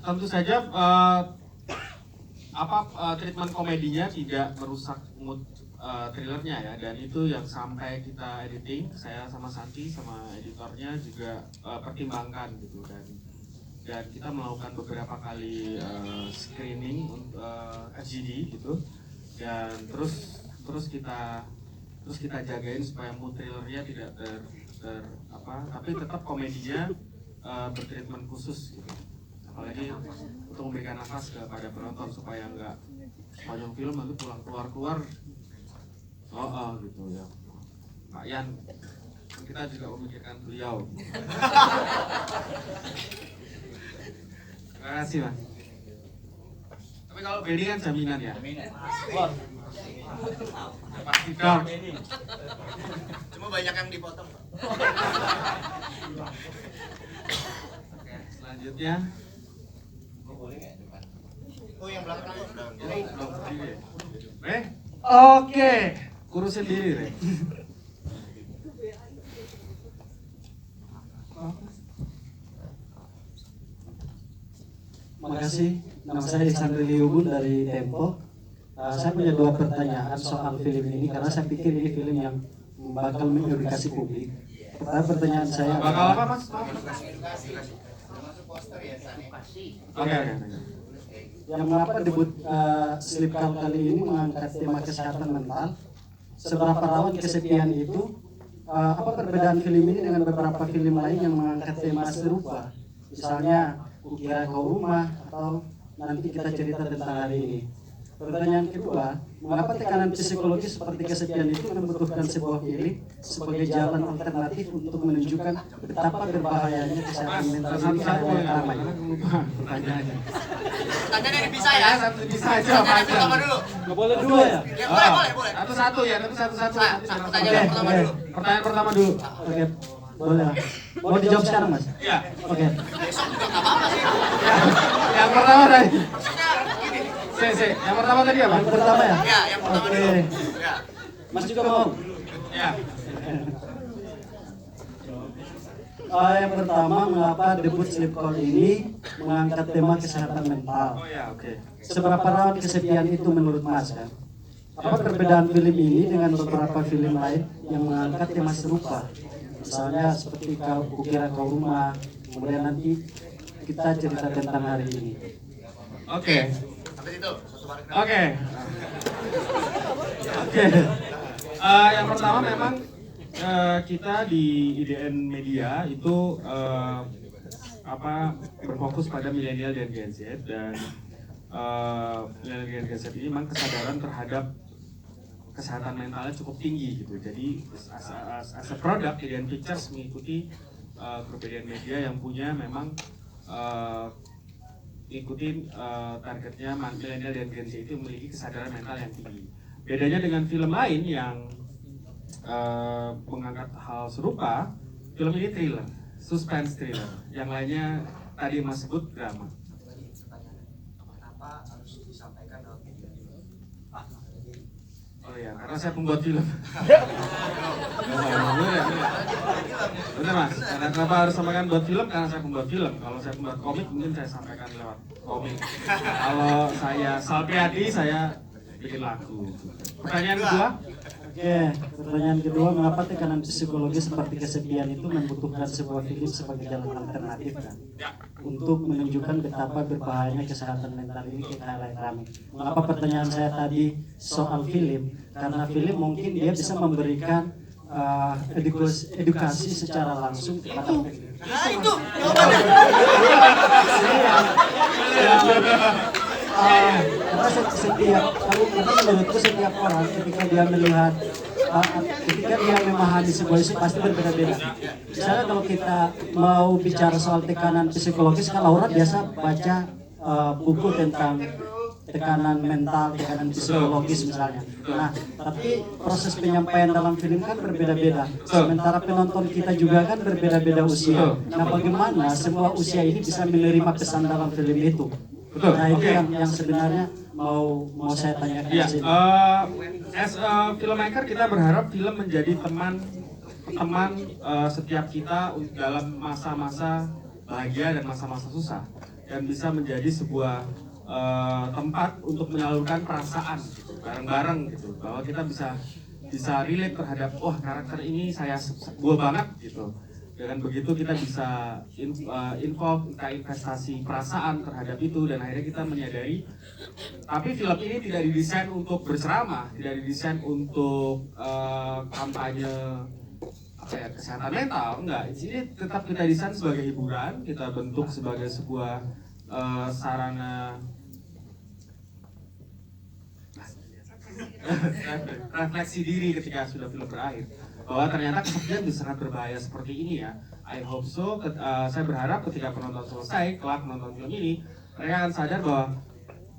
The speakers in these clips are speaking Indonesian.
tentu saja treatment komedinya tidak merusak mood thrillernya ya, dan itu yang sampai kita editing, saya sama Santi sama editornya juga pertimbangkan gitu, dan kita melakukan beberapa kali screening untuk FGD gitu, dan terus kita jagain supaya mood thrillernya tidak tapi tetap komedinya bertreatment khusus gitu, apalagi untuk memberikan nafas kepada penonton supaya nggak sepanjang film nanti keluar gitu ya. Pak Yan, kita juga memikirkan beliau. Terima kasih Mas. Tapi kalau Benny kan jaminan ya. Pasti dong. Cuma banyak yang dipotong. Oke, selanjutnya. Oh yang belakang belum. Oke, kurusin diri Re. Makasih, nama saya Ihsan Riliubun dari Tempo. Saya punya dua pertanyaan soal film ini karena saya pikir ini film yang bakal mengedukasi publik. Pertanyaan saya bakal apa Mas? Oke. Yang mengapa debut Sleep Call kali ini mengangkat tema kesehatan mental? Seberapa rawan kesepian itu? Apa perbedaan film ini dengan beberapa film lain yang mengangkat tema serupa? Misalnya Kukira Kau Rumah atau nanti kita cerita tentang hari ini. Pertanyaan kedua, mengapa tekanan psikologis seperti kesepian itu membutuhkan sebuah film sebagai jalan alternatif untuk menunjukkan betapa berbahayanya kesehatan mental ini karena ramai? Pertanyaannya. Pertanyaannya bisa ya? Satu bisa aja Pak. Pertama dulu. Nggak boleh dua ya? Ya boleh. Satu ya, tapi satu. Pertanyaan pertama dulu. Pertanyaan pertama dulu. Oke, boleh. Mau dijawab sekarang Mas? Iya. Oke. Besok juga nggak apa-apa sih. Yang pertama tadi. Maksudnya gini. Yang pertama tadi apa? Yang pertama ya? Ya, yang pertama Oke. dulu. Ya. Mas juga mau? Ya. Yang pertama, mengapa debut Sleep Call ini mengangkat tema kesehatan mental? Oh ya, oke. Seberapa rawan kesepian itu menurut Mas kan? Apa perbedaan film ini dengan beberapa film lain yang mengangkat tema serupa? Misalnya seperti Kukira Kau Rumah, kemudian nanti kita cerita tentang hari ini. Oke. Sampai situ. Satu paragraf. Oke. Yang pertama memang kita di IDN Media itu berfokus pada milenial dan Gen Z, dan milenial dan Gen Z ini memang kesadaran terhadap kesehatan mentalnya cukup tinggi gitu. Jadi as a product, IDN Pictures mengikuti grup IDN Media yang punya memang ikutin targetnya milenial dan Gen Z itu memiliki kesadaran mental yang tinggi. Bedanya dengan film lain yang mengangkat hal serupa, film ini thriller, suspense thriller. Yang lainnya tadi Mas sebut drama. Kenapa harus disampaikan dalam video ini? Oh ya, karena saya pembuat film. Benar Mas, karena kenapa harus sampaikan buat film? Karena saya pembuat film. Kalau saya pembuat komik mungkin saya sampaikan lewat komik. Kalau saya Salpiadi, saya bikin lagu. Pertanyaan kedua? Oke, pertanyaan kedua, mengapa tekanan psikologi seperti kesepian itu membutuhkan sebuah film sebagai jalan alternatif kan? Untuk menunjukkan betapa berbahayanya kesehatan mental ini ke halayak ramai. Mengapa pertanyaan saya tadi soal film? Karena film mungkin dia bisa memberikan edukasi secara langsung kepada publik. Nah itu jawabannya. Karena menurutku setiap orang ketika dia melihat ketika dia memahami sebuah isu pasti berbeda-beda. Misalnya kalau kita mau bicara soal tekanan psikologis, kan Laura biasa baca buku tentang tekanan mental, tekanan psikologis misalnya. Nah, tapi proses penyampaian dalam film kan berbeda-beda. Sementara penonton kita juga kan berbeda-beda usia. Nah, bagaimana semua usia ini bisa menerima pesan dalam film itu? Nah, itu yang sebenarnya mau saya tanyakan di sini. As a filmmaker, kita berharap film menjadi teman setiap kita dalam masa-masa bahagia dan masa-masa susah. dan bisa menjadi sebuah tempat untuk menyalurkan perasaan gitu, bareng-bareng gitu, bahwa kita bisa relate terhadap wah karakter ini gua banget gitu. Dengan begitu kita bisa involve, kita investasi perasaan terhadap itu, dan akhirnya kita menyadari tapi film ini tidak didesain untuk berceramah, tidak didesain untuk kampanye kesehatan mental, enggak. Ini tetap kita desain sebagai hiburan, kita bentuk sebagai sebuah sarana refleksi diri ketika sudah film berakhir, bahwa ternyata kesepian bisa sangat berbahaya seperti ini ya. I hope so. Saya berharap ketika penonton selesai, kelak menonton film ini, mereka akan sadar bahwa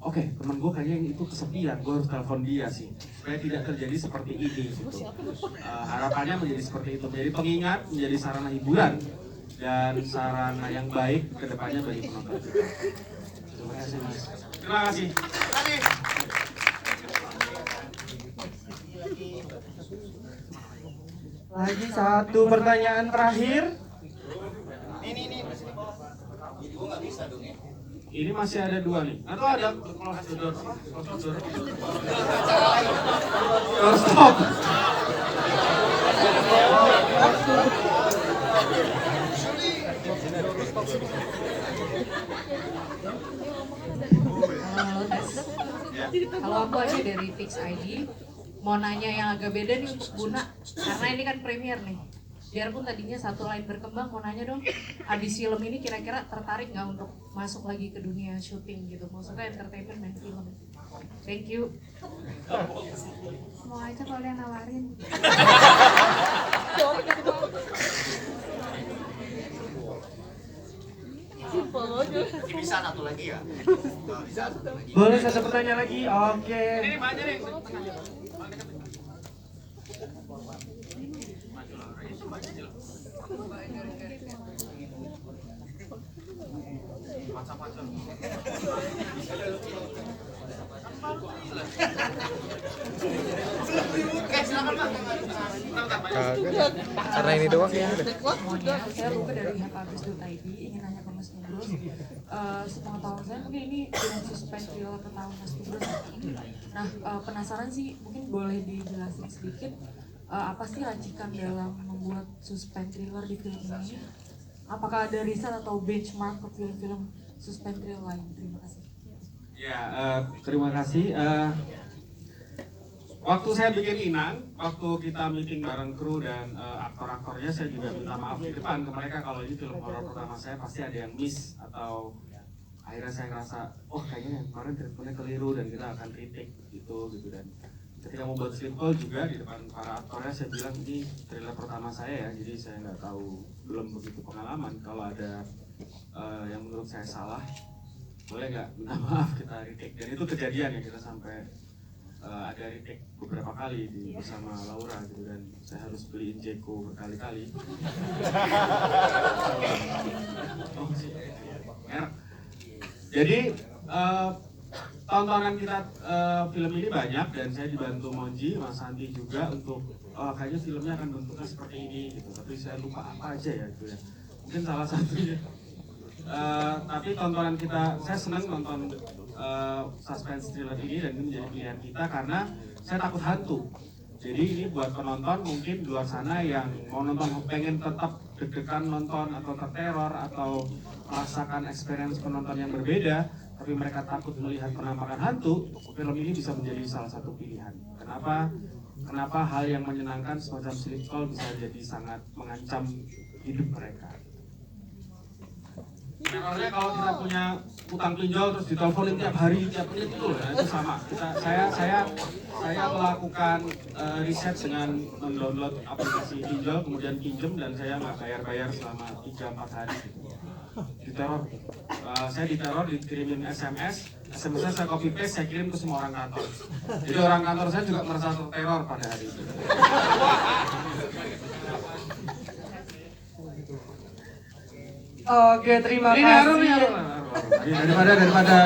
oke, temen gue kayaknya itu kesepian, gue harus telepon dia sih supaya tidak terjadi seperti ini gitu. Harapannya menjadi seperti itu, menjadi pengingat, menjadi sarana hiburan dan sarana yang baik ke depannya bagi penonton. Terima kasih Mas. Terima kasih. Lagi satu pertanyaan terakhir. Ini masih ada 2 nih. Atau ada stop. Kalau aku aja dari Tix ID, mau nanya yang agak beda nih untuk Buna, karena ini kan premier nih. Biarpun tadinya satu line berkembang, mau nanya dong, abis film ini kira-kira tertarik nggak untuk masuk lagi ke dunia syuting gitu? Maksudnya entertainment dan film. Thank you. Mau aja kalau yang nawarin. Bisa satu lagi ya? Bisa satu lagi. Boleh satu pertanyaan lagi? Oke. Karena ini doang ya. Saya lupa dari habis.id, ingin nanya ke Mas Nugrus. Sepengetahuan saya mungkin ini film suspense thriller pertama Mas Nugrus. Nah, penasaran sih, mungkin boleh dijelasin sedikit apa sih racikan dalam membuat suspense thriller di film ini? Apakah ada riset atau benchmark ke film-film suspense thriller lain? Terima kasih. Ya, terima kasih. Waktu saya bikin Inang, waktu kita meeting bareng kru dan aktor-aktornya, saya juga minta maaf di depan ke mereka kalau ini film horor pertama saya, pasti ada yang miss atau akhirnya saya ngerasa, oh kayaknya kemarin treatmentnya keliru dan kita akan retake gitu. Dan ketika mau buat Sleepwalk juga di depan para aktornya saya bilang ini trailer pertama saya ya, jadi saya nggak tahu, belum begitu pengalaman. Kalau ada yang menurut saya salah, boleh nggak minta maaf kita retake. Dan itu kejadian ya, kita sampai ada retake beberapa kali bersama Laura gitu, dan saya harus beliin Jeko berkali-kali. Jadi tontonan kita film ini banyak, dan saya dibantu Monji, Mas Santi juga untuk kayaknya filmnya akan bentuknya seperti ini gitu. Tapi saya lupa apa aja ya gitu ya. Mungkin salah satunya. Tapi tontonan kita, saya senang nonton suspense thriller ini, dan ini menjadi pilihan kita karena saya takut hantu. Jadi ini buat penonton mungkin di luar sana yang mau nonton, pengen tetap deg-degan nonton atau terteror atau merasakan experience penonton yang berbeda, tapi mereka takut melihat penampakan hantu, film ini bisa menjadi salah satu pilihan. Kenapa hal yang menyenangkan semacam Sleepwalk bisa jadi sangat mengancam hidup mereka. Memangnya kalau kita punya utang pinjol terus diteleponin tiap hari, tiap menit itu sama. Saya melakukan riset dengan mendownload aplikasi pinjol, kemudian pinjem, dan saya nggak bayar selama 3-4 hari. Diteror. Saya diteror, dikirimin SMS-nya saya copy paste, saya kirim ke semua orang kantor. Jadi orang kantor saya juga merasa terteror pada hari itu. Oke, terima kasih. Daripada